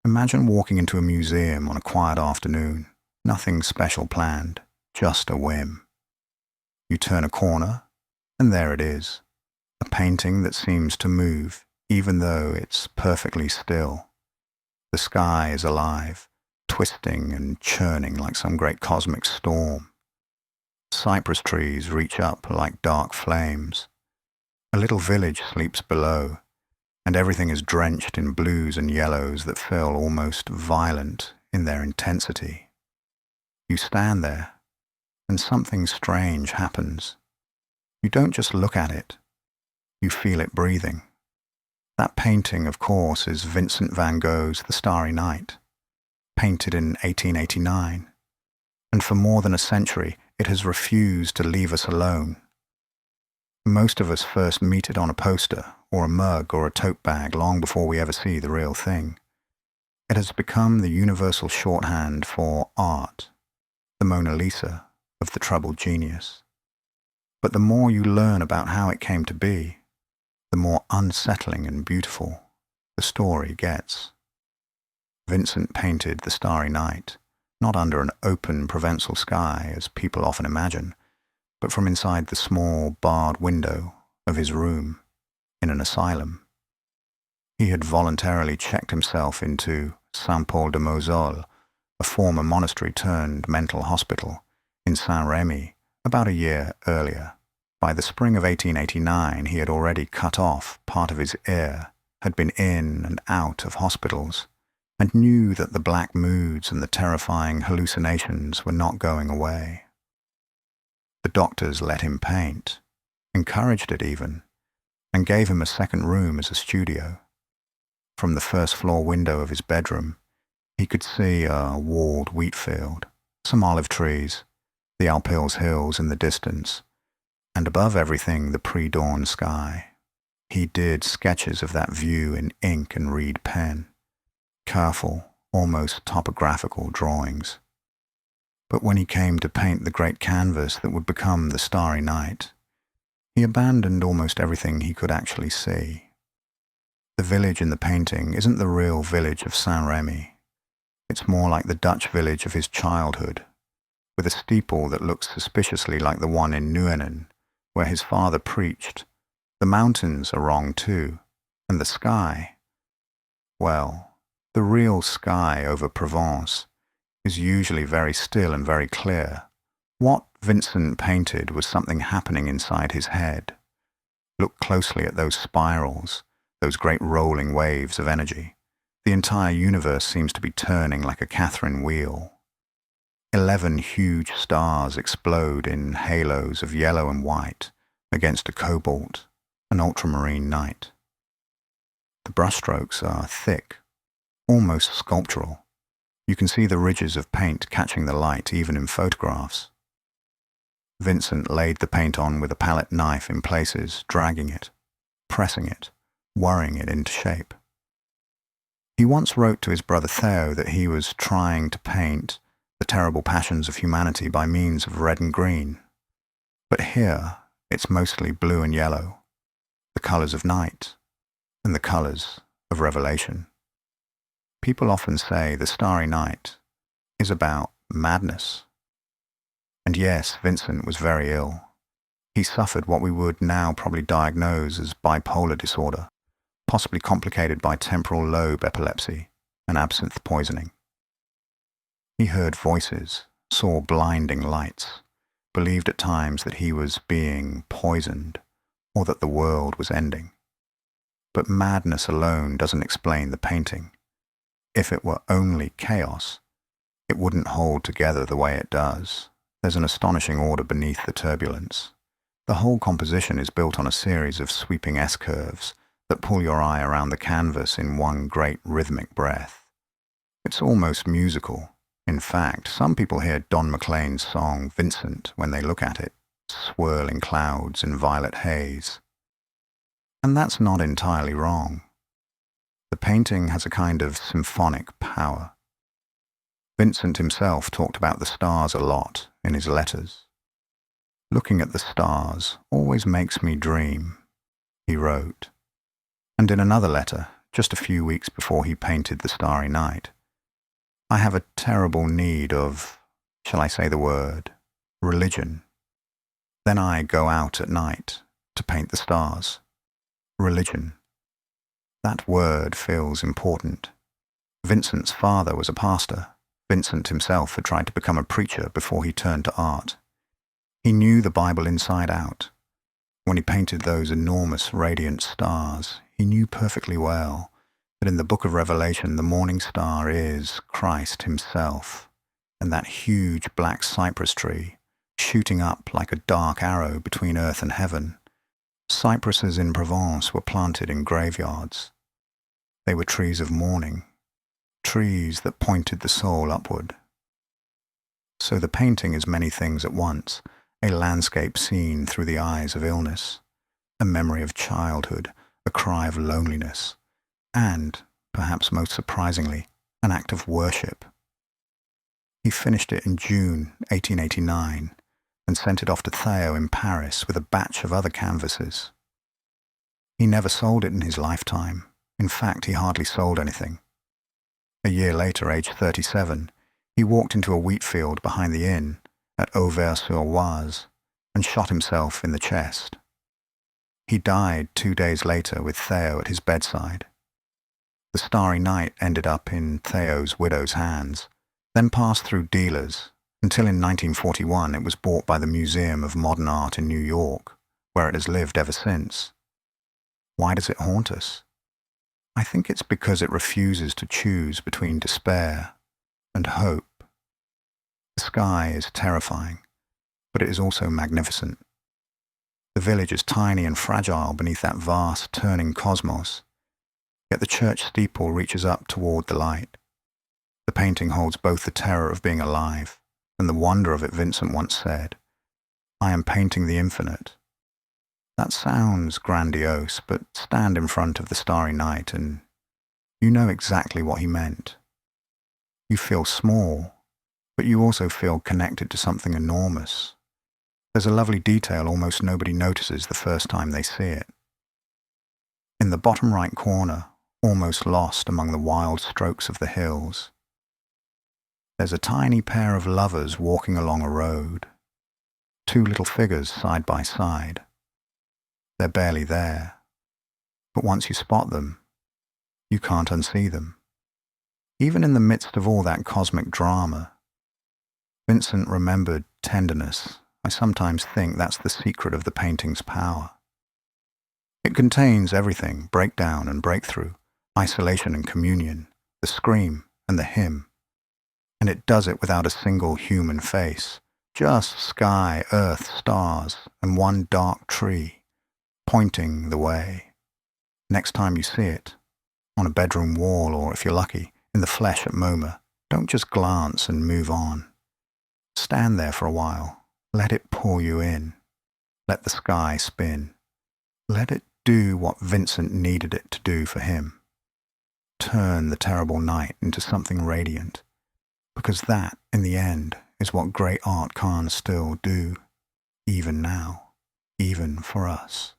Imagine walking into a museum on a quiet afternoon, nothing special planned, just a whim. You turn a corner, and there it is, a painting that seems to move, even though it's perfectly still. The sky is alive, twisting and churning like some great cosmic storm. Cypress trees reach up like dark flames. A little village sleeps below, and everything is drenched in blues and yellows that feel almost violent in their intensity. You stand there, and something strange happens. You don't just look at it, you feel it breathing. That painting, of course, is Vincent Van Gogh's The Starry Night, painted in 1889, and for more than a century it has refused to leave us alone. Most of us first meet it on a poster, or a mug, or a tote bag long before we ever see the real thing. It has become the universal shorthand for art, the Mona Lisa of the troubled genius. But the more you learn about how it came to be, the more unsettling and beautiful the story gets. Vincent painted The Starry Night, not under an open Provençal sky, as people often imagine, but from inside the small, barred window of his room in an asylum. He had voluntarily checked himself into Saint-Paul-de-Moselle, a former monastery turned mental hospital, in Saint-Rémy, about a year earlier. By the spring of 1889, he had already cut off part of his ear, had been in and out of hospitals, and knew that the black moods and the terrifying hallucinations were not going away. The doctors let him paint, encouraged it even, and gave him a second room as a studio. From the first-floor window of his bedroom, he could see a walled wheat field, some olive trees, the Alpilles hills in the distance, and above everything the pre-dawn sky. He did sketches of that view in ink and reed pen, careful, almost topographical drawings. But when he came to paint the great canvas that would become The Starry Night, he abandoned almost everything he could actually see. The village in the painting isn't the real village of Saint-Rémy. It's more like the Dutch village of his childhood, with a steeple that looks suspiciously like the one in Nuenen, where his father preached. The mountains are wrong too, and the sky. Well, the real sky over Provence is usually very still and very clear. What Vincent painted was something happening inside his head. Look closely at those spirals, those great rolling waves of energy. The entire universe seems to be turning like a Catherine wheel. 11 huge stars explode in halos of yellow and white against a cobalt, an ultramarine night. The brushstrokes are thick, almost sculptural. You can see the ridges of paint catching the light even in photographs. Vincent laid the paint on with a palette knife in places, dragging it, pressing it, worrying it into shape. He once wrote to his brother Theo that he was trying to paint the terrible passions of humanity by means of red and green. But here, it's mostly blue and yellow, the colors of night, and the colors of revelation. People often say The Starry Night is about madness. And yes, Vincent was very ill. He suffered what we would now probably diagnose as bipolar disorder, possibly complicated by temporal lobe epilepsy and absinthe poisoning. He heard voices, saw blinding lights, believed at times that he was being poisoned or that the world was ending. But madness alone doesn't explain the painting. If it were only chaos, it wouldn't hold together the way it does. There's an astonishing order beneath the turbulence. The whole composition is built on a series of sweeping S-curves that pull your eye around the canvas in one great rhythmic breath. It's almost musical. In fact, some people hear Don McLean's song Vincent when they look at it, swirling clouds in violet haze. And that's not entirely wrong. The painting has a kind of symphonic power. Vincent himself talked about the stars a lot in his letters. "Looking at the stars always makes me dream," he wrote. And in another letter, just a few weeks before he painted the Starry Night. I have a terrible need of, shall I say the word, religion. Then I go out at night to paint the stars. Religion. That word feels important. Vincent's father was a pastor. Vincent himself had tried to become a preacher before he turned to art. He knew the Bible inside out. When he painted those enormous radiant stars, he knew perfectly well that in the book of Revelation the morning star is Christ himself, and that huge black cypress tree, shooting up like a dark arrow between earth and heaven. Cypresses in Provence were planted in graveyards. They were trees of mourning, trees that pointed the soul upward. So the painting is many things at once, a landscape seen through the eyes of illness, a memory of childhood, a cry of loneliness, and, perhaps most surprisingly, an act of worship. He finished it in June 1889 and sent it off to Theo in Paris with a batch of other canvases. He never sold it in his lifetime. In fact, he hardly sold anything. A year later, aged 37, he walked into a wheat field behind the inn at Auvers-sur-Oise and shot himself in the chest. He died 2 days later with Theo at his bedside. The Starry Night ended up in Theo's widow's hands, then passed through dealers, until in 1941 it was bought by the Museum of Modern Art in New York, where it has lived ever since. Why does it haunt us? I think it's because it refuses to choose between despair and hope. The sky is terrifying, but it is also magnificent. The village is tiny and fragile beneath that vast, turning cosmos, yet the church steeple reaches up toward the light. The painting holds both the terror of being alive and the wonder of it. Vincent once said, "I am painting the infinite." That sounds grandiose, but stand in front of the Starry Night and you know exactly what he meant. You feel small, but you also feel connected to something enormous. There's a lovely detail almost nobody notices the first time they see it. In the bottom right corner, almost lost among the wild strokes of the hills, there's a tiny pair of lovers walking along a road. Two little figures side by side. They're barely there, but once you spot them, you can't unsee them. Even in the midst of all that cosmic drama, Vincent remembered tenderness. I sometimes think that's the secret of the painting's power. It contains everything, breakdown and breakthrough, isolation and communion, the scream and the hymn. And it does it without a single human face, just sky, earth, stars, and one dark tree, pointing the way. Next time you see it, on a bedroom wall or, if you're lucky, in the flesh at MoMA, don't just glance and move on. Stand there for a while. Let it pull you in. Let the sky spin. Let it do what Vincent needed it to do for him. Turn the terrible night into something radiant, because that, in the end, is what great art can still do, even now, even for us.